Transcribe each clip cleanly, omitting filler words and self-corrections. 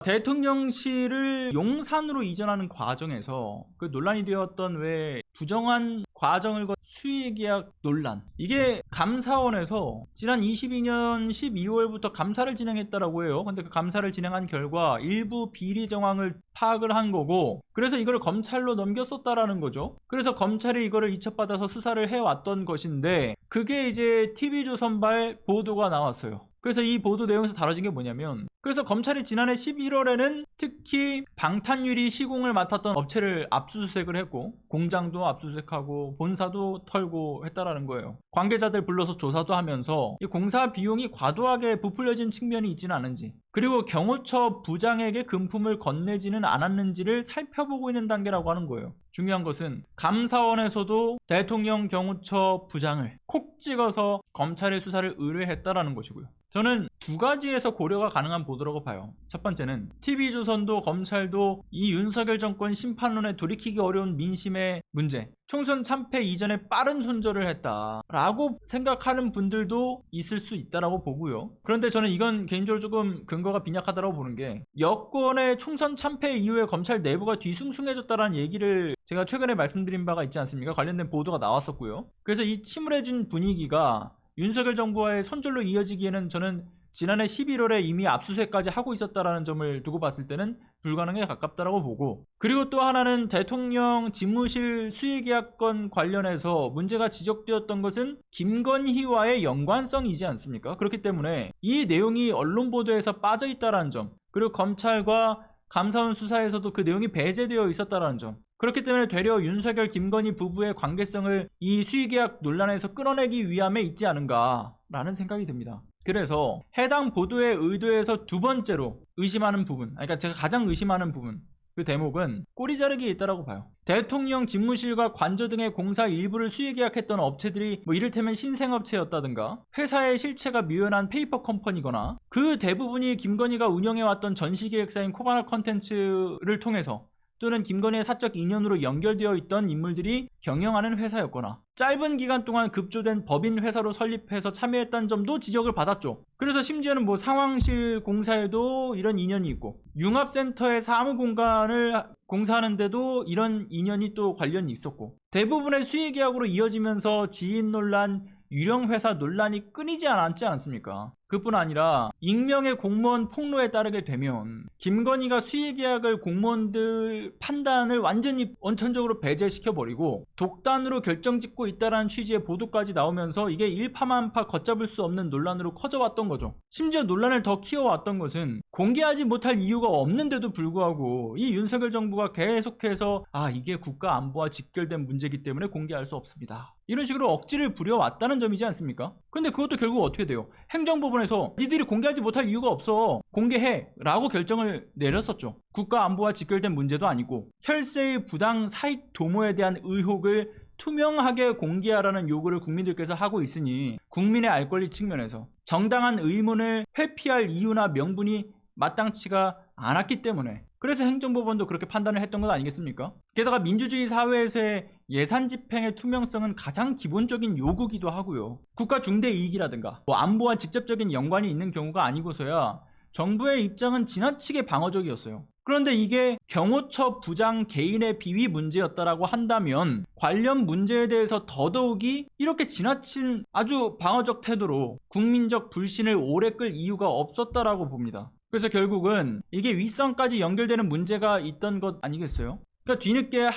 대통령실을 용산으로 이전하는 과정에서 그 논란이 되었던 왜 부정한 과정을 거친 수의계약 논란, 이게 감사원에서 지난 22년 12월부터 감사를 진행했다라고 해요. 근데 그 감사를 진행한 결과 일부 비리 정황을 파악을 한 거고, 그래서 이걸 검찰로 넘겼었다라는 거죠. 그래서 검찰이 이거를 이첩받아서 수사를 해왔던 것인데, 그게 이제 TV조선발 보도가 나왔어요. 그래서 이 보도 내용에서 다뤄진 게 뭐냐면, 그래서 검찰이 지난해 11월에는 특히 방탄유리 시공을 맡았던 업체를 압수수색을 했고, 공장도 압수수색하고 본사도 털고 했다라는 거예요. 관계자들 불러서 조사도 하면서 이 공사 비용이 과도하게 부풀려진 측면이 있지는 않은지, 그리고 경호처 부장에게 금품을 건네지는 않았는지를 살펴보고 있는 단계라고 하는 거예요. 중요한 것은 감사원에서도 대통령 경호처 부장을 콕 찍어서 검찰의 수사를 의뢰했다라는 것이고요. 저는 두 가지에서 고려가 가능한 보도라고 봐요. 첫 번째는 TV조선도 검찰도 이 윤석열 정권 심판론에 돌이키기 어려운 민심의 문제, 총선 참패 이전에 빠른 손절을 했다라고 생각하는 분들도 있을 수 있다라고 보고요. 그런데 저는 이건 개인적으로 조금 근거가 빈약하다고 보는 게, 여권의 총선 참패 이후에 검찰 내부가 뒤숭숭해졌다라는 얘기를 제가 최근에 말씀드린 바가 있지 않습니까? 관련된 보도가 나왔었고요. 그래서 이 침울해진 분위기가 윤석열 정부와의 손절로 이어지기에는 저는 지난해 11월에 이미 압수수색까지 하고 있었다라는 점을 두고 봤을 때는 불가능에 가깝다라고 보고, 그리고 또 하나는 대통령 집무실 수의계약건 관련해서 문제가 지적되었던 것은 김건희와의 연관성이지 않습니까? 그렇기 때문에 이 내용이 언론 보도에서 빠져있다라는 점, 그리고 검찰과 감사원 수사에서도 그 내용이 배제되어 있었다라는 점, 그렇기 때문에 되려 윤석열 김건희 부부의 관계성을 이 수의계약 논란에서 끌어내기 위함에 있지 않은가라는 생각이 듭니다. 그래서 해당 보도의 의도에서 두 번째로 의심하는 부분, 그러니까 제가 가장 의심하는 부분, 그 대목은 꼬리 자르기에 있다라고 봐요. 대통령 집무실과 관저 등의 공사 일부를 수의계약했던 업체들이 이를테면 신생업체였다든가 회사의 실체가 묘연한 페이퍼 컴퍼니거나 그 대부분이 김건희가 운영해왔던 전시기획사인 코바나 컨텐츠를 통해서 또는 김건희의 사적 인연으로 연결되어 있던 인물들이 경영하는 회사였거나 짧은 기간 동안 급조된 법인 회사로 설립해서 참여했다는 점도 지적을 받았죠. 그래서 심지어는 상황실 공사에도 이런 인연이 있고, 융합센터의 사무 공간을 공사하는데도 이런 인연이 또 관련이 있었고, 대부분의 수의계약으로 이어지면서 지인 논란, 유령회사 논란이 끊이지 않았지 않습니까? 그뿐 아니라 익명의 공무원 폭로에 따르게 되면 김건희가 수의계약을 공무원들 판단을 완전히 원천적으로 배제시켜버리고 독단으로 결정짓고 있다는 취지의 보도까지 나오면서 이게 일파만파 걷잡을 수 없는 논란으로 커져왔던 거죠. 심지어 논란을 더 키워왔던 것은 공개하지 못할 이유가 없는데도 불구하고 이 윤석열 정부가 계속해서 이게 국가 안보와 직결된 문제이기 때문에 공개할 수 없습니다, 이런 식으로 억지를 부려왔다는 점이지 않습니까? 근데 그것도 결국 어떻게 돼요? 행정법원에서 니들이 공개하지 못할 이유가 없어, 공개해 라고 결정을 내렸었죠. 국가 안보와 직결된 문제도 아니고 혈세의 부당 사익 도모에 대한 의혹을 투명하게 공개하라는 요구를 국민들께서 하고 있으니 국민의 알 권리 측면에서 정당한 의문을 회피할 이유나 명분이 마땅치가 않았기 때문에, 그래서 행정법원도 그렇게 판단을 했던 것 아니겠습니까? 게다가 민주주의 사회에서의 예산 집행의 투명성은 가장 기본적인 요구기도 하고요. 국가 중대 이익이라든가 안보와 직접적인 연관이 있는 경우가 아니고서야 정부의 입장은 지나치게 방어적이었어요. 그런데 이게 경호처 부장 개인의 비위 문제였다라고 한다면 관련 문제에 대해서 더더욱이 이렇게 지나친 아주 방어적 태도로 국민적 불신을 오래 끌 이유가 없었다라고 봅니다. 그래서 결국은 이게 윗선까지 연결되는 문제가 있던 것 아니겠어요? 그러니까 뒤늦게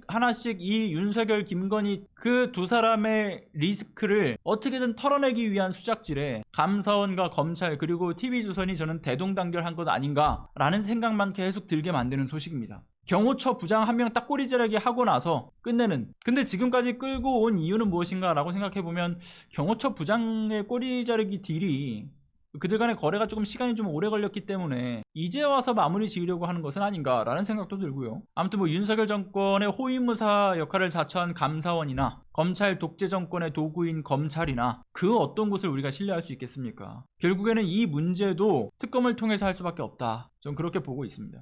하나씩 이 윤석열, 김건희 그 두 사람의 리스크를 어떻게든 털어내기 위한 수작질에 감사원과 검찰 그리고 TV조선이 저는 대동단결한 것 아닌가라는 생각만 계속 들게 만드는 소식입니다. 경호처 부장 한 명 딱 꼬리자르기 하고 나서 끝내는, 근데 지금까지 끌고 온 이유는 무엇인가 라고 생각해보면 경호처 부장의 꼬리자르기 딜이 그들 간의 거래가 조금 시간이 좀 오래 걸렸기 때문에 이제 와서 마무리 지으려고 하는 것은 아닌가라는 생각도 들고요. 아무튼 윤석열 정권의 호위무사 역할을 자처한 감사원이나 검찰 독재 정권의 도구인 검찰이나 그 어떤 곳을 우리가 신뢰할 수 있겠습니까? 결국에는 이 문제도 특검을 통해서 할 수밖에 없다, 좀 그렇게 보고 있습니다.